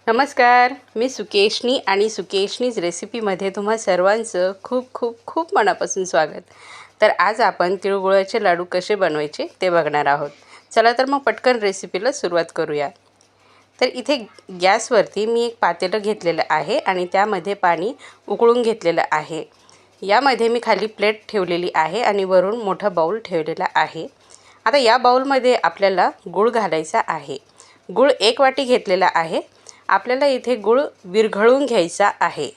नमस्कार, मी सुकेशनी आणि सुकेशनीज रेसिपीमध्ये तुम्हा सर्वांचं खूप खूप खूप मनापासून स्वागत. तर आज आपण तिळगुळाचे लाडू कसे बनवायचे ते बघणार आहोत. चला तर मग पटकन रेसिपीला सुरुवात करूया. तर इथे गॅसवरती मी एक पातेलं घेतलेलं आहे आणि त्यामध्ये पाणी उकळून घेतलेलं आहे. यामध्ये मी खाली प्लेट ठेवलेली आहे आणि वरून मोठा बाऊल ठेवलेला आहे. आता या बाऊलमध्ये आपल्याला गूळ घालायचा आहे. गूळ 1 वाटी घेतलेला आहे. आपल्याला इथे गूळ विरघळून घ्यायचा आहे.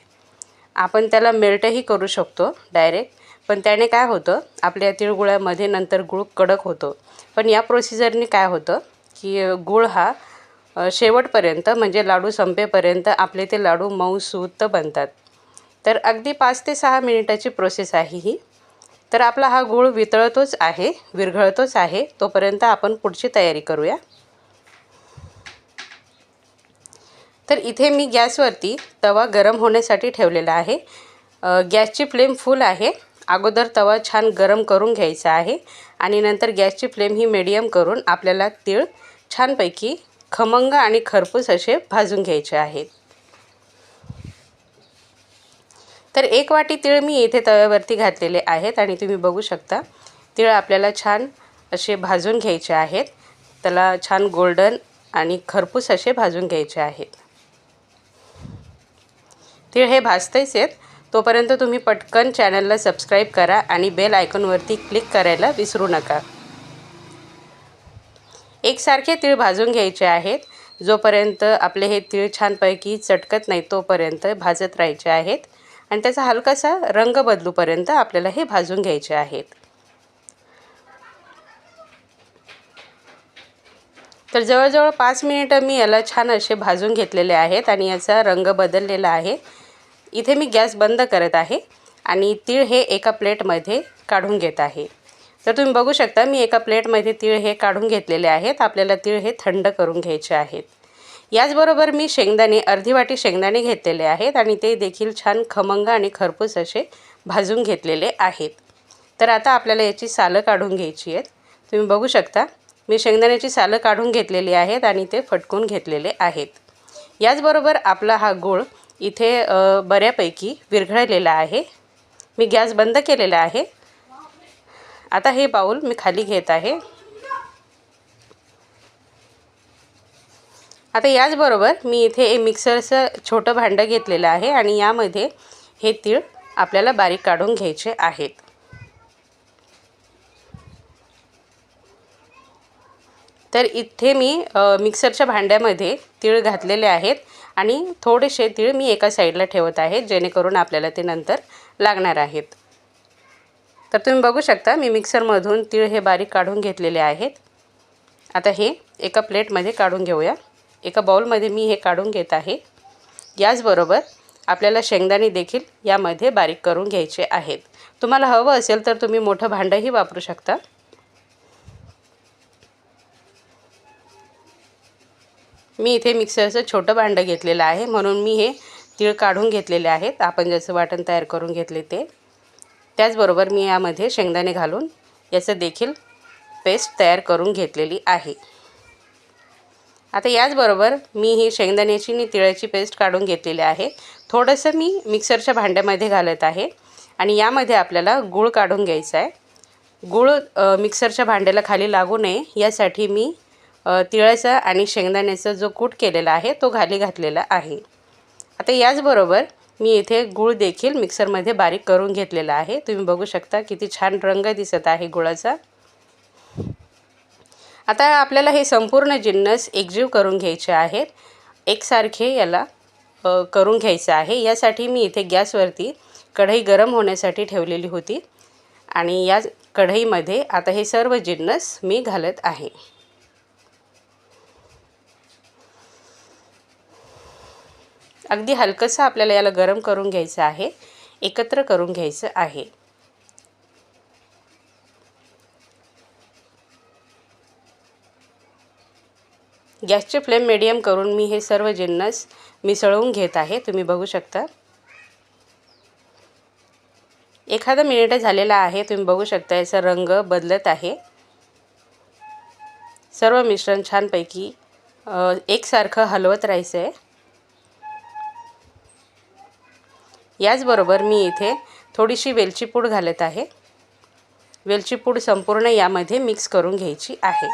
आपण त्याला मेल्टही करू शकतो डायरेक्ट, पण त्याने काय होतं, आपल्या तिळगुळामध्ये नंतर गूळ कडक होतो. पण या प्रोसिजरने काय होतं की गूळ हा शेवटपर्यंत म्हणजे लाडू संपेपर्यंत आपले ते लाडू मऊसूत बनतात. तर अगदी 5 ते 6 मिनिटाची प्रोसेस आहे ही. तर आपला हा गूळ वितळतोच आहे, विरघळतोच आहे. तोपर्यंत आपण पुढची तयारी करूया. तर इथे मी गॅसवरती तवा गरम होण्यासाठी ठेवलेला आहे. गॅसची फ्लेम फुल आहे. अगोदर तवा छान गरम करून घ्यायचा आहे आणि नंतर गॅसची फ्लेम ही मीडियम करून आपल्याला तीळ छानपैकी खमंग आणि खरपूस असे भाजून घ्यायचे आहेत. तर 1 वाटी तीळ मी येथे तव्यावरती घातलेले आहेत आणि तुम्ही बघू शकता तीळ आपल्याला छान असे भाजून घ्यायचे आहेत. त्याला छान गोल्डन आणि खरपूस असे भाजून घ्यायचे आहेत. तीळ हे भाजतेच आहेत. तोपर्यंत तुम्ही पटकन चॅनलला सबस्क्राईब करा आणि बेल आयकॉनवरती क्लिक करायला विसरू नका. एकसारखे तीळ भाजून घ्यायचे आहेत. जोपर्यंत आपले हे तीळ छानपैकी चटकत नाही तोपर्यंत भाजत राहायचे आहेत आणि त्याचा हलकासा रंग बदलूपर्यंत आपल्याला हे भाजून घ्यायचे आहेत. तर जवळजवळ 5 मिनिटं मी याला छान असे भाजून घेतलेले आहेत आणि याचा रंग बदललेला आहे. इथे मी गॅस बंद करत आहे आणि तीळ हे एका प्लेटमध्ये काढून घेत आहे. तर तुम्ही बघू शकता मी एका प्लेटमध्ये तीळ हे काढून घेतलेले आहेत. आपल्याला तीळ हे थंड करून घ्यायचे आहेत. याचबरोबर मी शेंगदाणे अर्धी वाटी शेंगदाणे घेतलेले आहेत आणि ते देखील छान खमंग आणि खरपूस असे भाजून घेतलेले आहेत. तर आता आपल्याला याची सालं काढून घ्यायची आहेत. तुम्ही बघू शकता मी शेंगदाण्याची सालं काढून घेतलेली आहेत आणि ते फटकून घेतलेले आहेत. याचबरोबर आपला हा गूळ इथे बऱ्यापैकी विरघळलेला आहे. मी गॅस बंद केलेला आहे. आता हे बाऊल मी खाली घेत आहे. आता याचबरोबर मी इथे मिक्सरचं छोटं भांडं घेतलेलं आहे आणि यामध्ये हे तीळ आपल्याला बारीक काढून घ्यायचे आहेत. तर इथे मी मिक्सरच्या भांड्यामध्ये तीळ घातलेले आहेत आणि थोडेसे तीळ मी एका साईडला ठेवत आहे जेणेकरून आपल्याला ते नंतर लागणार आहेत. तर तुम्ही बघू शकता मी मिक्सरमधून तीळ हे बारीक काढून घेतलेले आहेत. आता हे एका प्लेटमध्ये काढून घेऊया. एका बाउलमध्ये मी हे काढून घेत आहे. याचबरोबर आपल्याला शेंगदाणे देखील यामध्ये बारीक करून घ्यायचे आहेत. तुम्हाला हवं असेल तर तुम्ही मोठं भांडंही वापरू शकता. मी इथे मिक्सरचं छोटं भांडं घेतलेलं आहे म्हणून मी हे तीळ काढून घेतलेले आहेत. आपण जसं वाटण तयार करून घेतले ते. त्याचबरोबर मी यामध्ये शेंगदाणे घालून याचं देखील पेस्ट तयार करून घेतलेली आहे. आता याचबरोबर मी ही शेंगदाण्याची आणि तिळाची पेस्ट काढून घेतलेली आहे. थोडंसं मी मिक्सरच्या भांड्यामध्ये घालत आहे आणि यामध्ये आपल्याला गूळ काढून घ्यायचा आहे. गूळ मिक्सरच्या भांड्याला खाली लागू नये यासाठी मी तिळाचा आणि शेंगदाण्याचा जो कूट केलेला आहे तो खाली घातलेला आहे. आता याचबरोबर मी इथे गूळ देखील मिक्सरमध्ये बारीक करून घेतलेला आहे. तुम्ही बघू शकता किती छान रंग दिसत आहे गुळाचा. आता आपल्याला हे संपूर्ण जिन्नस एकजीव करून घ्यायचे आहेत. एकसारखे याला करून घ्यायचं आहे. यासाठी मी इथे गॅसवरती कढई गरम होण्यासाठी ठेवलेली होती आणि या कढईमध्ये आता हे सर्व जिन्नस मी घालत आहे. अगदी हलकंसं आपल्याला याला गरम करून घ्यायचं आहे. एकत्र करून घ्यायचं आहे. गॅसची फ्लेम मीडियम करून मी हे सर्व जिन्नस मिसळून घेत आहे. तुम्ही बघू शकता. एखादा मिनिट झालेला आहे. तुम्ही बघू शकता याचा रंग बदलत आहे. सर्व मिश्रण छानपैकी एकसारखं हलवत राहायचं आहे. याचबरोबर मी इथे थोडीशी वेलची पूड घालत आहे। वेलची पूड संपूर्ण यामध्ये मिक्स करून घ्यायची आहे।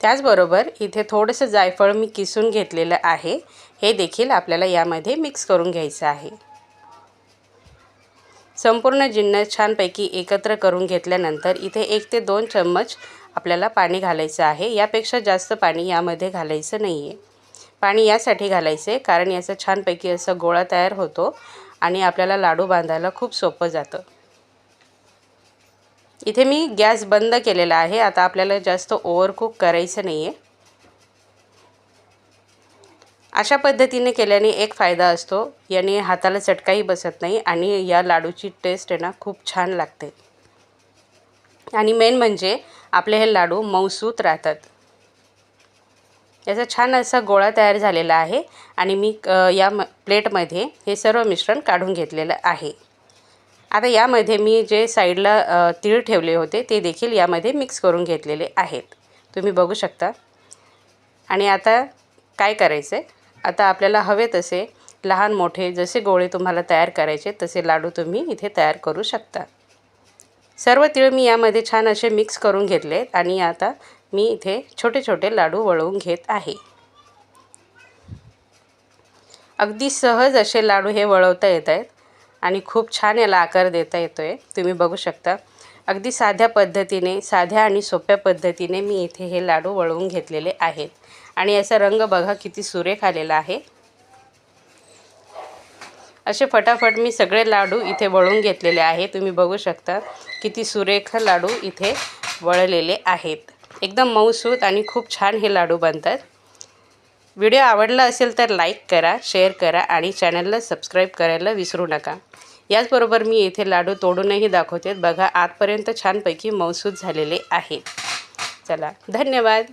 त्याचबरोबर इथे थोडंसं जायफळ मी किसून घेतलेलं आहे, हे देखील आपल्याला यामध्ये मिक्स करून घ्यायचं आहे। संपूर्ण जिन्नस छानपैकी एकत्र करून घेतल्यानंतर इथे 1 ते 2 चम्मच आपल्याला पाणी घालायचं आहे। यापेक्षा जास्त पाणी यामध्ये घालायचं नाही आहे। पाणी यासाठी घालायचं आहे कारण याचा छानपैकी असा गोळा तयार होतो आणि आपल्याला लाडू बांधायला खूप सोपं जातं। इथे मी गॅस बंद केलेला आहे। आता आपल्याला जास्त ओव्हरकुक करायचं नाही आहे। अशा पद्धतीने केल्याने एक फायदा असतो, याने हाताला चटकाही बसत नाही आणि या लाडूची टेस्ट आहे ना खूप छान लागते। आणि मेन म्हणजे आपले हे लाडू मऊसूत राहतात। याचा छान असा गोळा तयार झालेला आहे आणि मी या प्लेटमध्ये हे सर्व मिश्रण काढून घेतलेलं आहे। आता यामध्ये मी जे साईडला तीळ ठेवले होते ते देखील यामध्ये मिक्स करून घेतलेले आहेत, तुम्ही बघू शकता। आणि आता काय करायचं आहे, आता आपल्याला हवे तसे लहान मोठे जसे गोळे तुम्हाला तयार करायचे तसे लाडू तुम्ही इथे तयार करू शकता। सर्व तीळ मी यामध्ये छान असे मिक्स करून घेतले आणि आता मी इथे छोटे छोटे लाडू वळवून घेत आहे। अगदी सहज असे लाडू हे वळवता येत आहेत आणि खूप छान याला आकार देता येतोय, तुम्ही बघू शकता। अगदी साध्या पद्धतीने, साध्या आणि सोप्या पद्धतीने मी इथे हे लाडू वळवून घेतलेले आहेत आणि याचा रंग बघा किती सुरेख आलेला आहे। असे फटाफट मी सगळे लाडू इथे वळवून घेतलेले आहे, तुम्ही बघू शकता किती सुरेख लाडू इथे वळलेले आहेत। एकदम मऊसूत आणि खूप छान हे लाडू बनतात। व्हिडिओ आवडला असेल तर लाईक करा, शेअर करा आणि चॅनलला सबस्क्राईब करायला विसरू नका। याचबरोबर मी इथे लाडू तोडूनही दाखवते, बघा आतपर्यंत छानपैकी मऊसूत झालेले आहेत। चला, धन्यवाद।